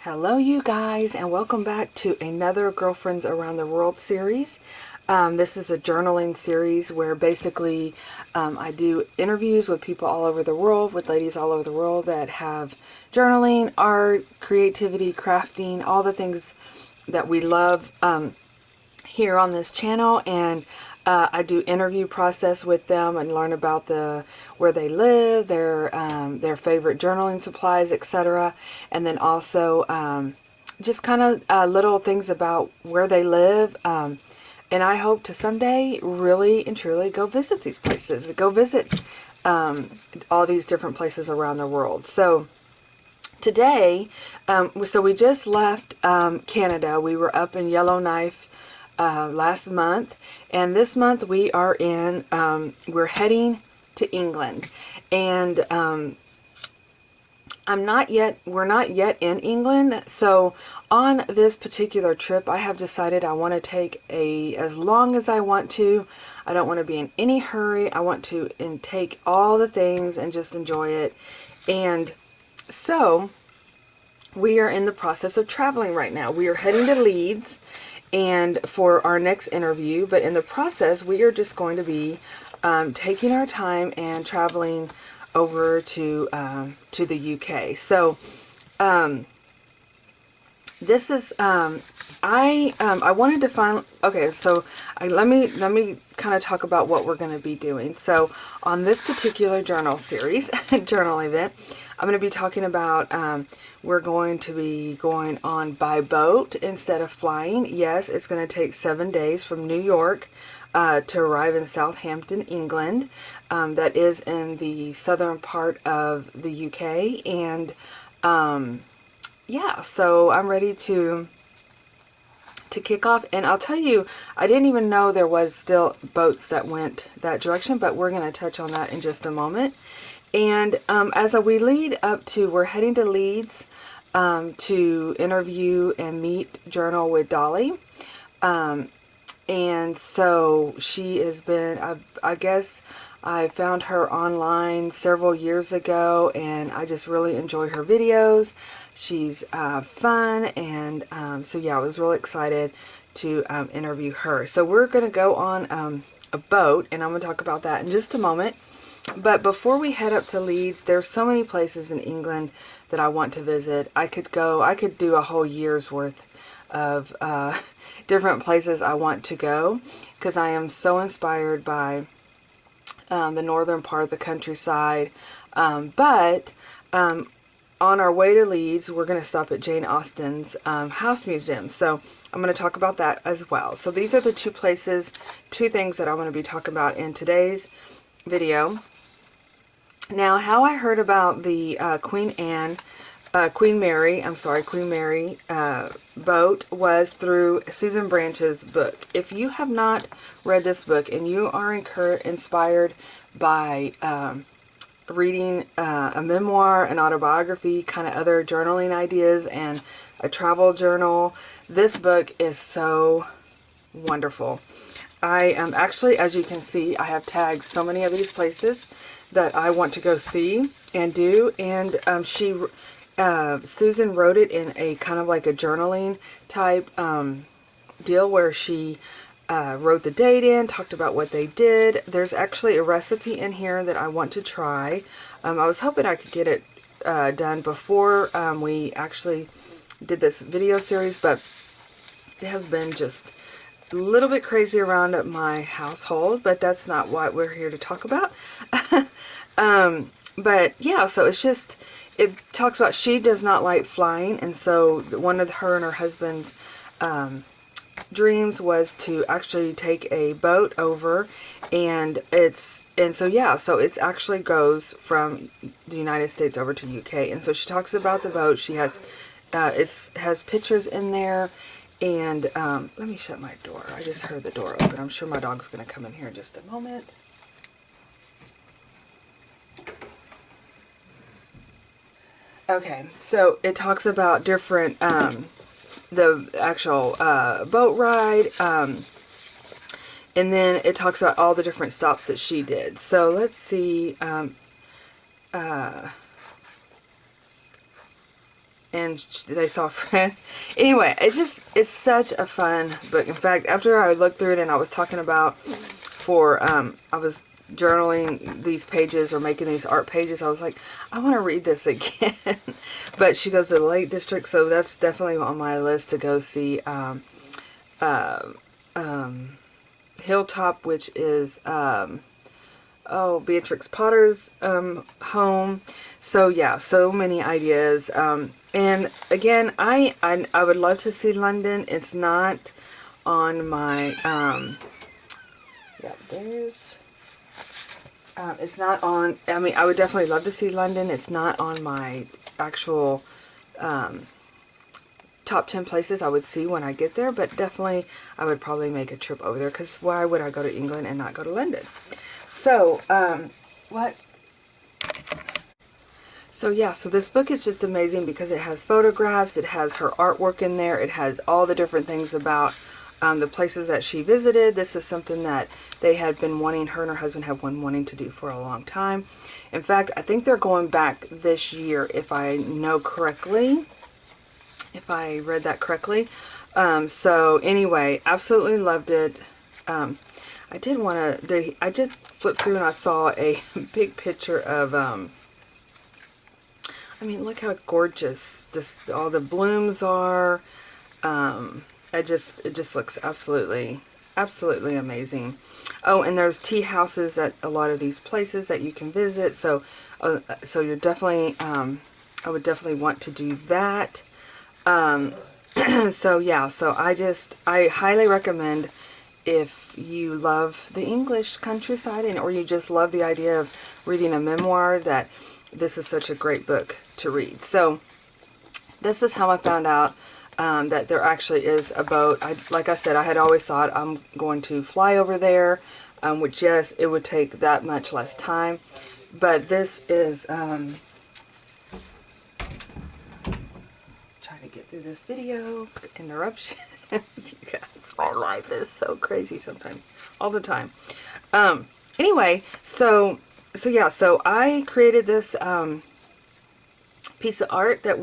Hello you guys, and welcome back to another Girlfriends Around the World series. This is a journaling series where basically I do interviews with people all over the world, with ladies all over the world that have journaling, art, creativity, crafting, all the things that we love here on this channel. And I do interview process with them and learn about where they live, their favorite journaling supplies, etc. And then also just kind of little things about where they live. And I hope to someday really and truly go visit these places, go visit all these different places around the world. So today, so we just left Canada. We were up in Yellowknife last month, and this month we are in we're heading to England. And we're not yet in England. So on this particular trip, I have decided I want to take as long as I want to. I don't want to be in any hurry. I want to take all the things and just enjoy it. And so we are in the process of traveling right now. We are heading to Leeds and for our next interview, but in the process we are just going to be taking our time and traveling over to the UK. So this is I wanted to find, okay, so let me kind of talk about what we're going to be doing. So on this particular journal series, journal event, I'm going to be talking about we're going to be going on by boat instead of flying. Yes, it's going to take 7 days from New York to arrive in Southampton, England. That is in the southern part of the UK. And yeah, so I'm ready to kick off. And I'll tell you, I didn't even know there was still boats that went that direction, but we're going to touch on that in just a moment. And as we lead up to, we're heading to Leeds to interview and meet, journal with Dolly. And so she has been, I guess I found her online several years ago, and I just really enjoy her videos. She's fun, and so yeah, I was really excited to interview her. So we're going to go on a boat, and I'm going to talk about that in just a moment. But before we head up to Leeds, there's so many places in England that I want to visit. I could do a whole year's worth of different places I want to go, because I am so inspired by the northern part of the countryside. But on our way to Leeds, we're going to stop at Jane Austen's house museum. So I'm going to talk about that as well. So these are the two things that I'm going to be talking about in today's video. Now, how I heard about the Queen Mary boat was through Susan Branch's book. If you have not read this book and you are inspired by reading a memoir, an autobiography, kind of other journaling ideas, and a travel journal, this book is so wonderful. I am actually, as you can see, I have tagged so many of these places that I want to go see and do. And Susan wrote it in a kind of like a journaling type deal, where she wrote the date in, talked about what they did. There's actually a recipe in here that I want to try. I was hoping I could get it done before we actually did this video series, but it has been just a little bit crazy around at my household, but that's not what we're here to talk about. But yeah, so it talks about she does not like flying, and so one of her and her husband's dreams was to actually take a boat over, and so it's actually goes from the United States over to UK. And so she talks about the boat. She has has pictures in there. And let me shut my door. I just heard the door open. I'm sure my dog's going to come in here in just a moment. Okay, so it talks about different, the actual boat ride, and then it talks about all the different stops that she did. So let's see, and they saw a friend. Anyway, it's such a fun book. In fact, after I looked through it and I was talking about I was journaling these pages or making these art pages, I was like, I want to read this again. But she goes to the Lake District, so that's definitely on my list to go see. Hilltop, which is Beatrix Potter's home. So yeah, so many ideas. And again, I would love to see London. It's not on my it's not on, I mean, I would definitely love to see London. It's not on my actual top 10 places I would see when I get there, but definitely I would probably make a trip over there, because why would I go to England and not go to London? So, So yeah, so this book is just amazing because it has photographs, it has her artwork in there, it has all the different things about the places that she visited. This is something that they had been wanting, her and her husband have been wanting to do for a long time. In fact, I think they're going back this year, if I know correctly, if I read that correctly. So anyway, absolutely loved it. I just flipped through and I saw a big picture of, I mean, look how gorgeous all the blooms are. It just looks absolutely amazing. Oh, and there's tea houses at a lot of these places that you can visit. So, you're definitely, I would definitely want to do that. So yeah, so I highly recommend, if you love the English countryside or you just love the idea of reading a memoir, that this is such a great book to read. So this is how I found out that there actually is a boat. Like I said, I had always thought I'm going to fly over there, which, yes, it would take that much less time. But this is, trying to get through this video, interruptions. You guys, my life is so crazy sometimes, all the time. Anyway, so yeah, so I created this piece of art that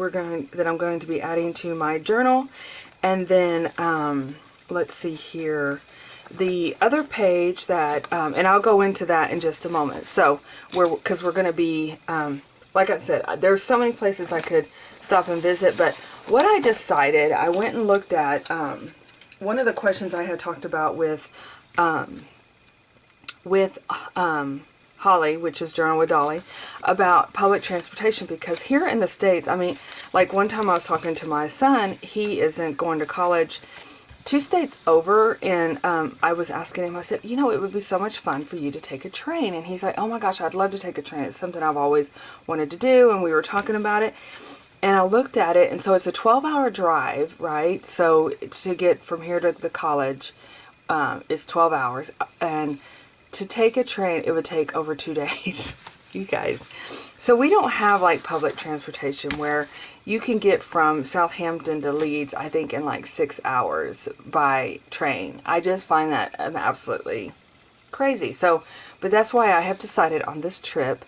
I'm going to be adding to my journal. And then let's see here, the other page that and I'll go into that in just a moment. So because we're going to be like I said, there's so many places I could stop and visit, but what I decided, I went and looked at one of the questions I had talked about with Holly, which is Journal with Dolly, about public transportation, because here in the States, I mean, like one time I was talking to my son, he isn't going to college 2 states over, and I was asking him, I said, you know, it would be so much fun for you to take a train. And he's like, oh my gosh, I'd love to take a train. It's something I've always wanted to do, and we were talking about it. And I looked at it, and so it's a 12-hour drive, right? So to get from here to the college is 12 hours, and to take a train, it would take over 2 days, you guys. So we don't have like public transportation where you can get from Southampton to Leeds, I think, in like 6 hours by train. I just find that absolutely crazy. So, but that's why I have decided on this trip,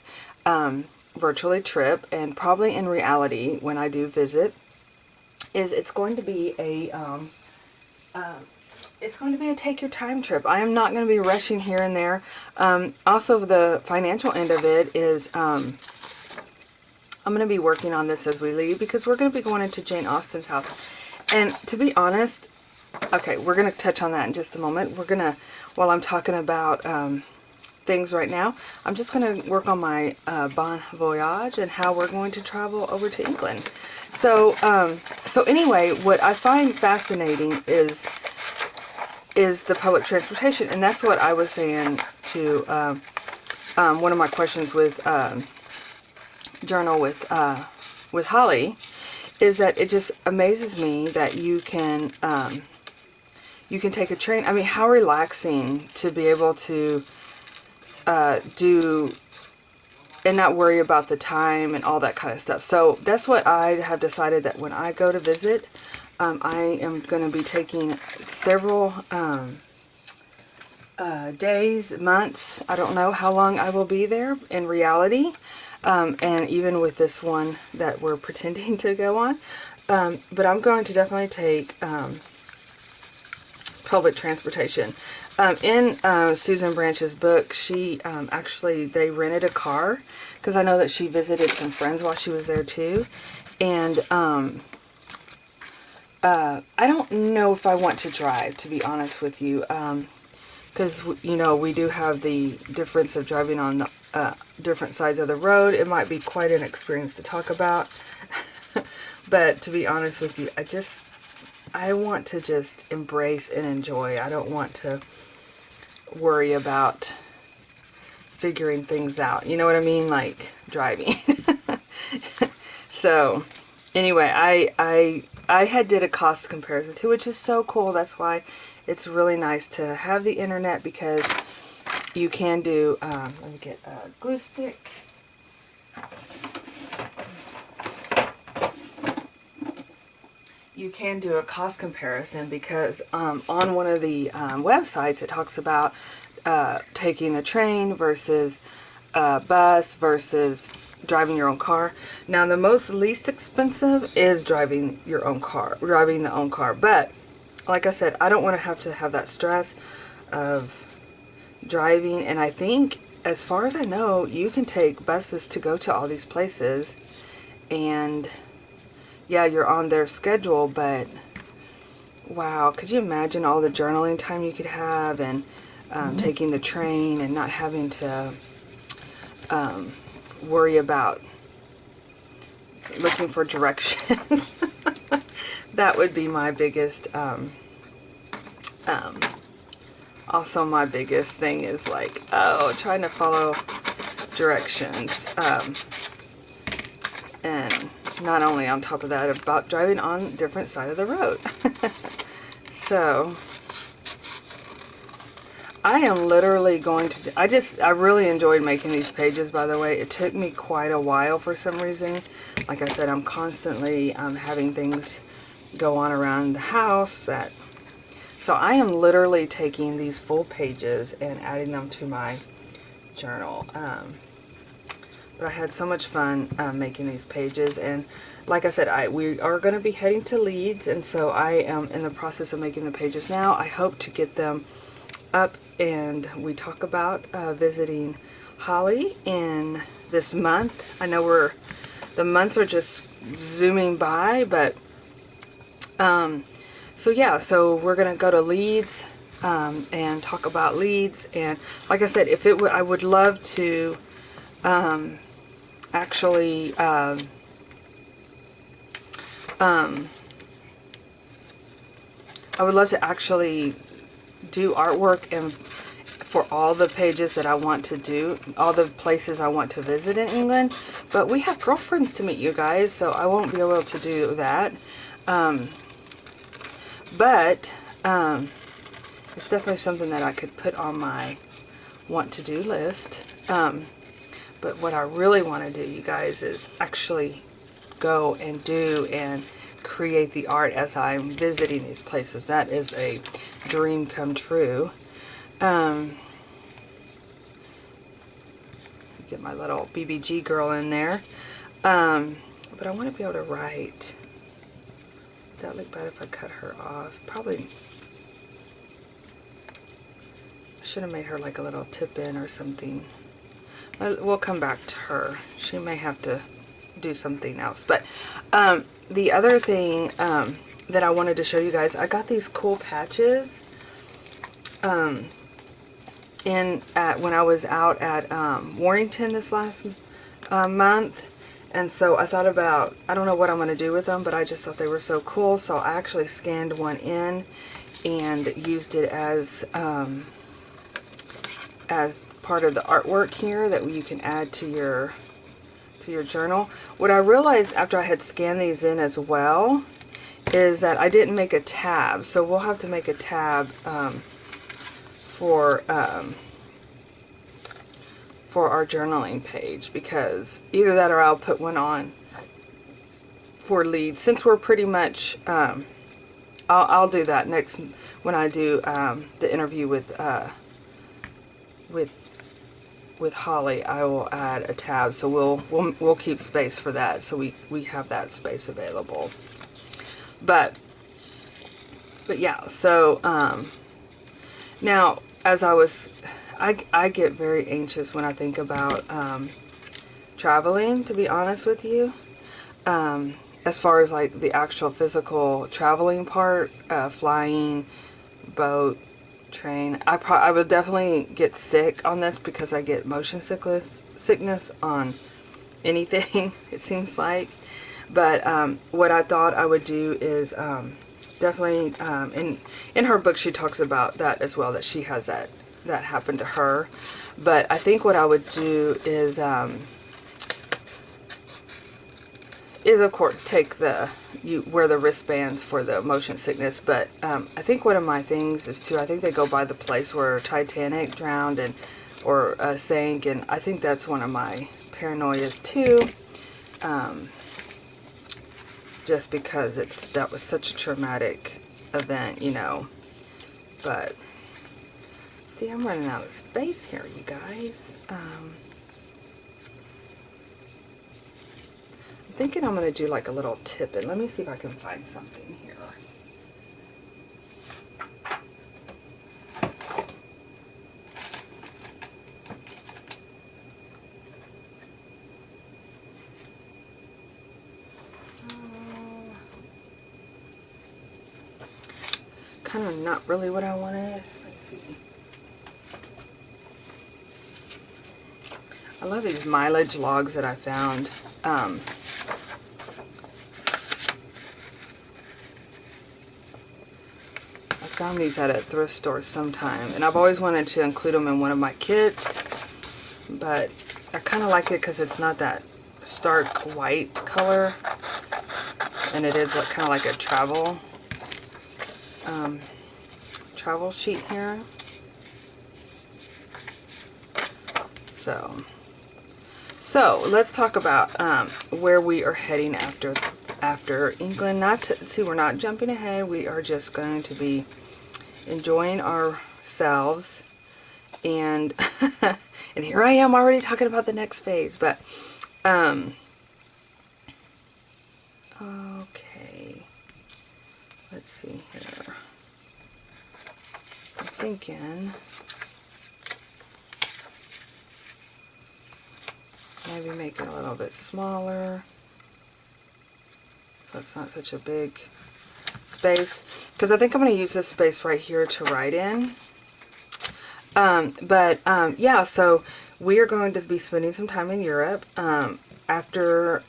virtually trip, and probably in reality when I do visit, is it's going to be a take your time trip. I am not going to be rushing here and there. Also, the financial end of it is I'm going to be working on this as we leave, because we're going to be going into Jane Austen's house. And to be honest, okay, we're going to touch on that in just a moment. We're going to, while I'm talking about things right now, I'm just going to work on my bon voyage and how we're going to travel over to England. So, so anyway, what I find fascinating is the public transportation, and that's what I was saying to one of my questions with Journal with Holly, is that it just amazes me that you can take a train. I mean, how relaxing to be able to do and not worry about the time and all that kind of stuff. So that's what I have decided, that when I go to visit, I am going to be taking several days, months. I don't know how long I will be there in reality. and even with this one that we're pretending to go on. But I'm going to definitely take public transportation. In Susan Branch's book, she actually, they rented a car, because I know that she visited some friends while she was there too. And I don't know if I want to drive, to be honest with you, because, you know, we do have the difference of driving on the different sides of the road. It might be quite an experience to talk about. But to be honest with you, I want to just embrace and enjoy. I don't want to worry about figuring things out. You know what I mean? Like driving. So anyway, I had did a cost comparison too, which is so cool. That's why it's really nice to have the internet, because you can do, let me get a glue stick. You can do a cost comparison, because on one of the websites it talks about taking the train versus bus versus driving your own car. Now the most least expensive is driving your own car, driving the own car. But like I said, I don't want to have that stress of driving. And I think, as far as I know, you can take buses to go to all these places, and yeah, you're on their schedule, but wow, could you imagine all the journaling time you could have, and taking the train and not having to worry about looking for directions. That would be my biggest, also my biggest thing is like, trying to follow directions. And not only on top of that, about driving on different side of the road. So I am literally going to, I really enjoyed making these pages, by the way. It took me quite a while for some reason. Like I said, I'm constantly having things go on around the house. So I am literally taking these full pages and adding them to my journal. But I had so much fun making these pages, and like I said, we are going to be heading to Leeds, and so I am in the process of making the pages now. I hope to get them up, and we talk about visiting Holly in this month. I know the months are just zooming by, but so yeah, so we're going to go to Leeds and talk about Leeds. And like I said, I would love to actually I would love to actually do artwork and for all the pages that I want to do, all the places I want to visit in England. But we have girlfriends to meet, you guys, so I won't be able to do that. But it's definitely something that I could put on my want to do list. But what I really want to do, you guys, is actually go and do and create the art as I'm visiting these places. That is a dream come true. Get my little BBG girl in there. But I want to be able to write. Would that look bad if I cut her off? Probably. I should have made her like a little tip in or something. We'll come back to her. She may have to do something else. But the other thing that I wanted to show you guys, I got these cool patches when I was out at Warrington this last month. And so I thought about, I don't know what I'm going to do with them, but I just thought they were so cool. So I actually scanned one in and used it as part of the artwork here that you can add to your journal. What I realized after I had scanned these in as well is that I didn't make a tab, so we'll have to make a tab for our journaling page, because either that or I'll put one on for Leeds, since we're pretty much I'll do that next when I do the interview with with Holly, I will add a tab, so we'll keep space for that, so we have that space available. But yeah, so now as I get very anxious when I think about traveling, to be honest with you. As far as like the actual physical traveling part, flying, boat, train, I would definitely get sick on this because I get motion sickness on anything, it seems like. But what I thought I would do is definitely, in her book she talks about that as well, that she has that happened to her. But I think what I would do is of course take you wear the wristbands for the motion sickness. But I think one of my things is too, I think they go by the place where Titanic drowned or sank, and I think that's one of my paranoias too. Just because that was such a traumatic event, you know. But see, I'm running out of space here, you guys. I'm thinking I'm going to do like a little tip in. Let me see if I can find something here. It's kind of not really what I wanted. Let's see. I love these mileage logs that I found. I found these at a thrift store sometime, and I've always wanted to include them in one of my kits, but I kind of like it because it's not that stark white color, and it is kind of like a travel sheet here. So let's talk about where we are heading after England. We're not jumping ahead. We are just going to be enjoying ourselves, and and here I am already talking about the next phase. But okay, let's see here. I'm thinking maybe make it a little bit smaller so it's not such a big space, because I think I'm going to use this space right here to write in. Yeah, so we are going to be spending some time in Europe. After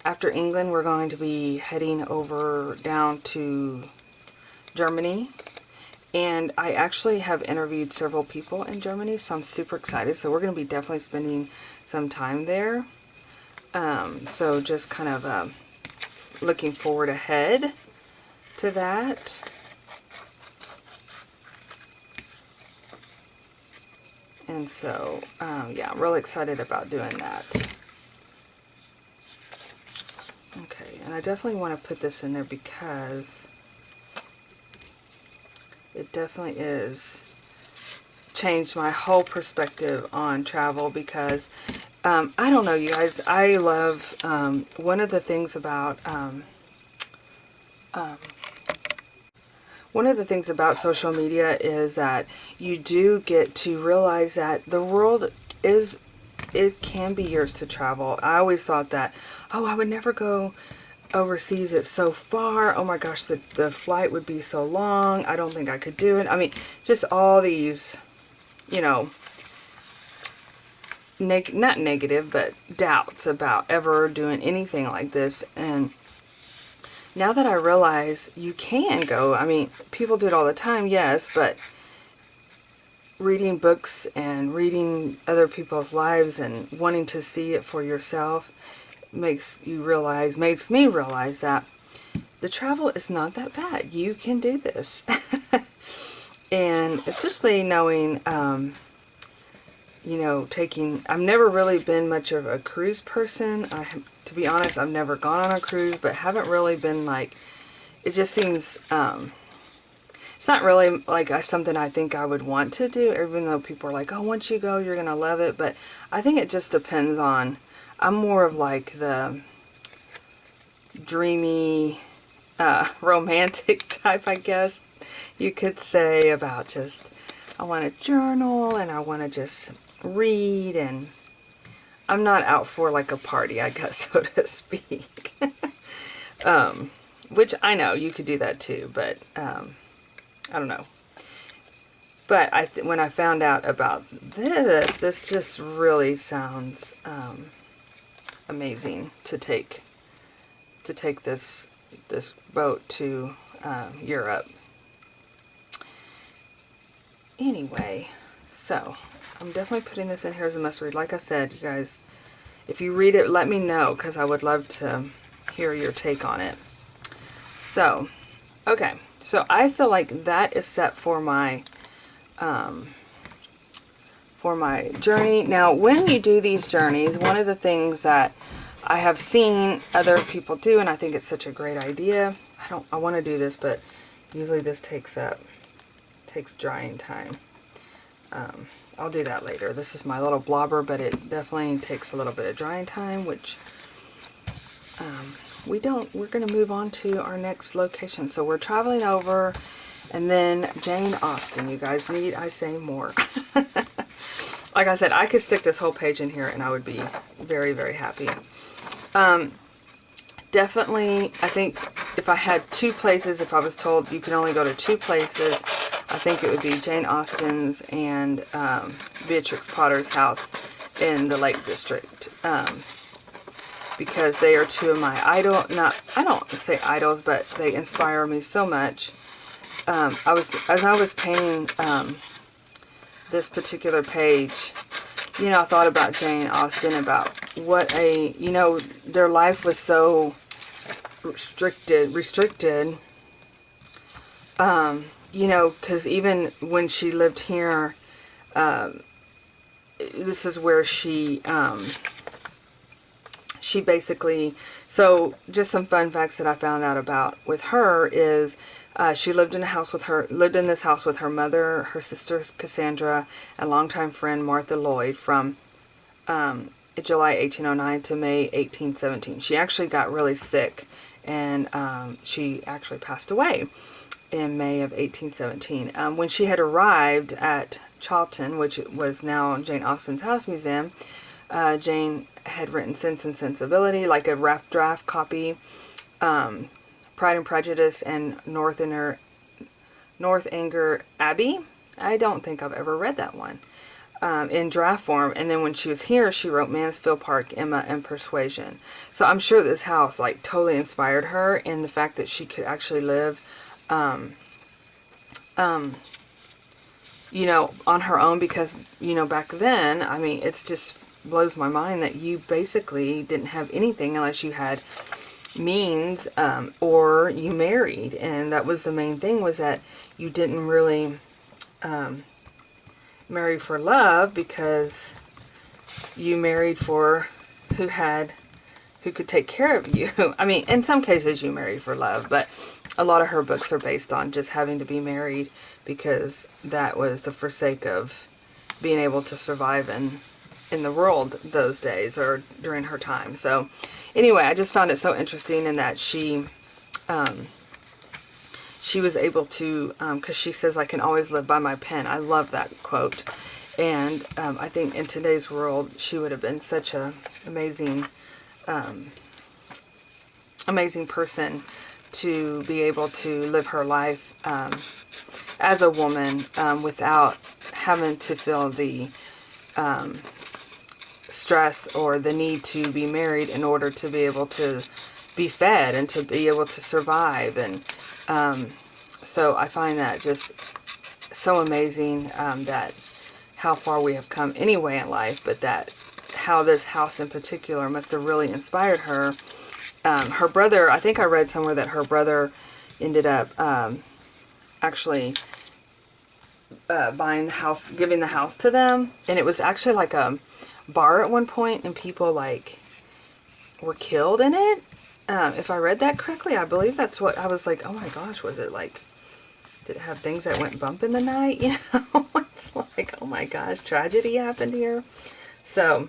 England, we're going to be heading over down to Germany. And I actually have interviewed several people in Germany, so I'm super excited. So we're going to be definitely spending some time there. So just kind of looking forward ahead to that. And so, yeah, I'm really excited about doing that. Okay, and I definitely want to put this in there because it definitely is changed my whole perspective on travel. Because I don't know, you guys, I love one of the things about social media is that you do get to realize that the world it can be yours to travel. I always thought that, oh, I would never go overseas, it's so far, oh my gosh, the flight would be so long, I don't think I could do it. I mean, just all these, you know, not negative, but doubts about ever doing anything like this. And now that I realize you can go, I mean, people do it all the time, yes, but reading books and reading other people's lives and wanting to see it for yourself makes me realize that the travel is not that bad. You can do this. And especially knowing, you know, I've never really been much of a cruise person. To be honest, I've never gone on a cruise, but haven't really been like, it just seems, It's not really like something I think I would want to do, even though people are like, oh, once you go, you're going to love it. But I think it just depends on, I'm more of like the dreamy, romantic type, I guess you could say, about just, I want to journal and I want to just read, and I'm not out for like a party, I guess, so to speak. Which I know you could do that too, but I don't know. But when I found out about this just really sounds amazing to take this boat to Europe. Anyway, so I'm definitely putting this in here as a must read. Like I said, you guys, if you read it, let me know, because I would love to hear your take on it. So, okay. So I feel like that is set for my journey. Now, when you do these journeys, one of the things that I have seen other people do, and I think it's such a great idea. I want to do this, but usually this takes drying time. I'll do that later. This is my little blobber, but it definitely takes a little bit of drying time, which we're going to move on to our next location. So we're traveling over, and then Jane Austen. You guys, need I say more? Like I said, I could stick this whole page in here and I would be very, very happy. Definitely, I think if I had two places, if I was told you can only go to two places, I think it would be Jane Austen's and Beatrix Potter's house in the Lake District. Because they are two of my I don't say idols, but they inspire me so much. As I was painting this particular page, you know, I thought about Jane Austen, about what their life was so restricted, you know, because even when she lived here, this is where she basically, so just some fun facts that I found out about with her is she lived in this house with her mother, her sister Cassandra, and longtime friend Martha Lloyd from July 1809 to May 1817. She actually got really sick, and she actually passed away in May of 1817. When she had arrived at Charlton, which was now Jane Austen's House Museum, Jane had written Sense and Sensibility, like a rough draft copy, Pride and Prejudice, and Northanger Abbey. I don't think I've ever read that one, in draft form. And then when she was here, she wrote Mansfield Park, Emma, and Persuasion. So I'm sure this house like totally inspired her, in the fact that she could actually live you know, on her own, because, you know, back then, I mean, it's just blows my mind that you basically didn't have anything unless you had means, or you married. And that was the main thing, was that you didn't really marry for love, because you married for who could take care of you. I mean, in some cases you married for love, but a lot of her books are based on just having to be married, because that was the forsake of being able to survive in the world those days, or during her time. So anyway, I just found it so interesting in that she was able to, because she says, I can always live by my pen. I love that quote. And I think in today's world, she would have been such a amazing person to be able to live her life as a woman, without having to feel the stress or the need to be married in order to be able to be fed and to be able to survive. And so I find that just so amazing, that how far we have come anyway in life, but that how this house in particular must have really inspired her. Her brother, I think I read somewhere that her brother ended up actually buying the house, giving the house to them, and it was actually like a bar at one point, and people like were killed in it. If I read that correctly, I believe that's what I was like, oh my gosh, was it like did it have things that went bump in the night? You know, it's like, oh my gosh, tragedy happened here. So,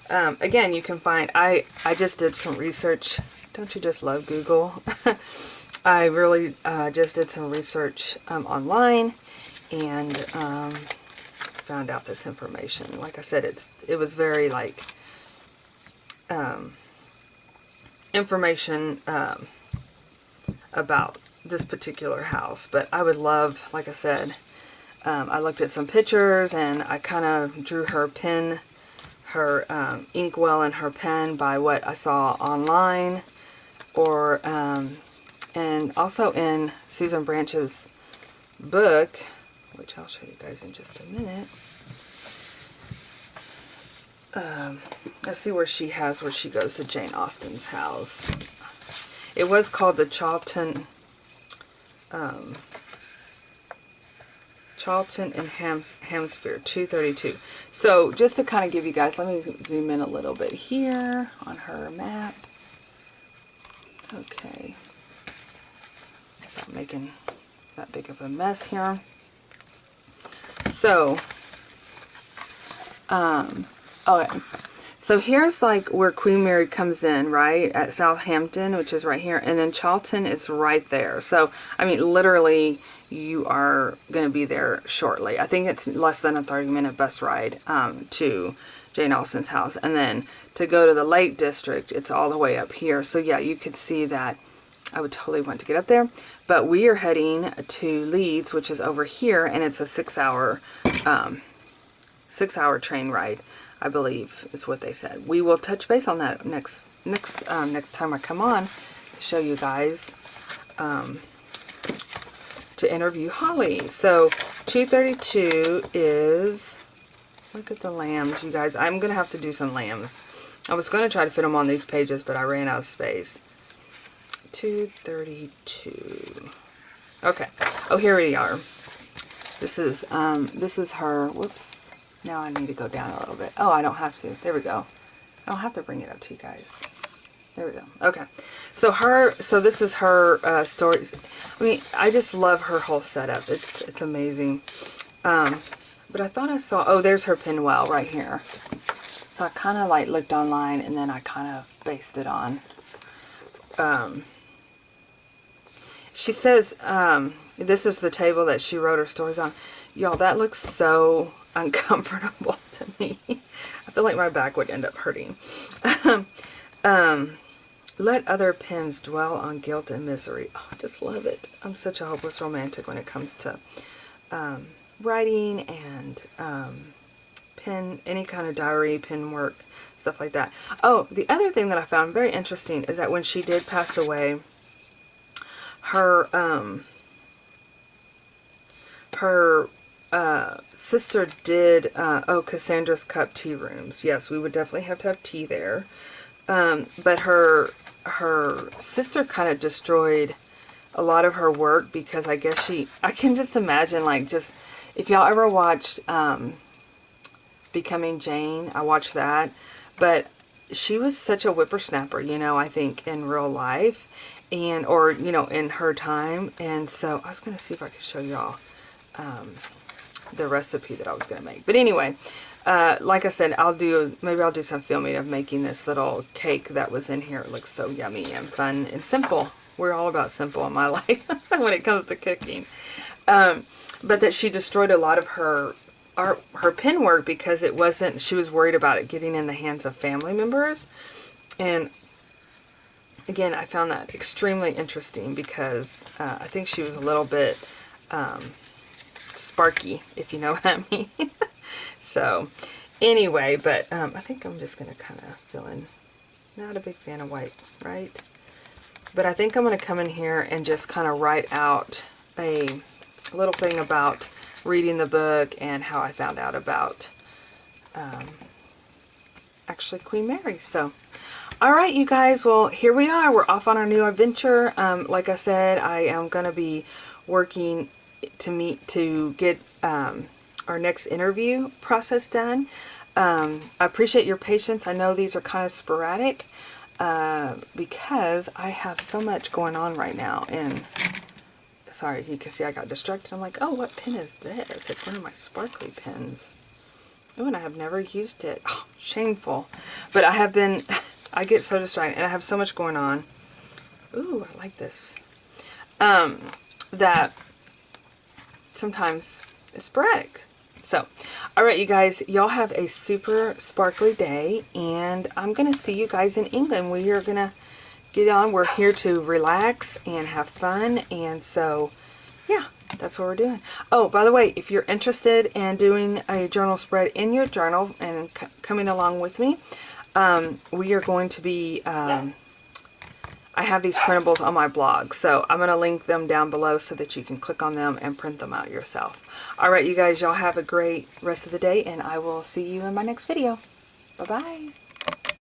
again, you can find, I just did some research. Don't you just love Google? I really just did some research online and found out this information. Like I said, it was very like information about this particular house. But I would love, like I said, I looked at some pictures and I kind of drew her pen, her inkwell and her pen by what I saw online, or and also in Susan Branch's book, which I'll show you guys in just a minute. Let's see where she goes to Jane Austen's house. It was called the Charlton and Hampshire 232. So just to kind of give you guys, let me zoom in a little bit here on her map. Okay. Not making that big of a mess here. So, so here's like where Queen Mary comes in, right? At Southampton, which is right here. And then Charlton is right there. So, I mean, literally, you are going to be there shortly. I think it's less than a 30-minute bus ride to Jane Austen's house. And then to go to the Lake District, it's all the way up here. So, yeah, you could see that. I would totally want to get up there. But we are heading to Leeds, which is over here. And it's a 6-hour train ride, I believe, is what they said. We will touch base on that next time I come on to show you guys to interview Holly. So 232 is, look at the lambs, you guys. I'm gonna have to do some lambs. I was gonna try to fit them on these pages, but I ran out of space. 232. Okay. Oh, here we are. This is her. Whoops. Now I need to go down a little bit. Oh, I don't have to. There we go. I don't have to bring it up to you guys. There we go. Okay. So this is her stories. I mean, I just love her whole setup. It's amazing. But I thought I saw, oh, there's her pinwheel right here. So I kind of like looked online and then I kind of based it on. She says, this is the table that she wrote her stories on. Y'all, that looks so uncomfortable to me. I feel like my back would end up hurting. Let other pens dwell on guilt and misery. Oh, I just love it. I'm such a hopeless romantic when it comes to writing and pen, any kind of diary, pen work, stuff like that. Oh, the other thing that I found very interesting is that when she did pass away, her sister did, Cassandra's Cup tea rooms. Yes, we would definitely have to have tea there. But her sister kind of destroyed a lot of her work because I guess I can just imagine, like, just, if y'all ever watched Becoming Jane, I watched that, but she was such a whippersnapper, you know, I think in real life, or, you know, in her time. And so I was going to see if I could show y'all the recipe that I was going to make. But anyway, like I said, maybe I'll do some filming of making this little cake that was in here. It looks so yummy and fun and simple. We're all about simple in my life when it comes to cooking. But that she destroyed a lot of her pen work because she was worried about it getting in the hands of family members. And again, I found that extremely interesting because I think she was a little bit sparky, if you know what I mean. So, anyway, but I think I'm just going to kind of fill in. Not a big fan of white, right? But I think I'm going to come in here and just kind of write out a little thing about reading the book and how I found out about actually Queen Mary. So, alright, you guys, well, here we are. We're off on our new adventure. Like I said, I am going to be working to get our next interview process done. I appreciate your patience. I know these are kind of sporadic because I have so much going on right now, and sorry, you can see I got distracted. I'm like, oh, what pen is this? It's one of my sparkly pens. Oh, and I have never used it. Oh, shameful. But I have been, I get so distracted, and I have so much going on. Ooh, I like this. That sometimes it's sporadic. So, alright you guys, y'all have a super sparkly day, and I'm going to see you guys in England. We are going to get on. We're here to relax and have fun, and so, yeah, that's what we're doing. Oh, by the way, if you're interested in doing a journal spread in your journal and coming along with me, we are going to be... I have these printables on my blog, so I'm going to link them down below so that you can click on them and print them out yourself. Alright, you guys, y'all have a great rest of the day, and I will see you in my next video. Bye-bye.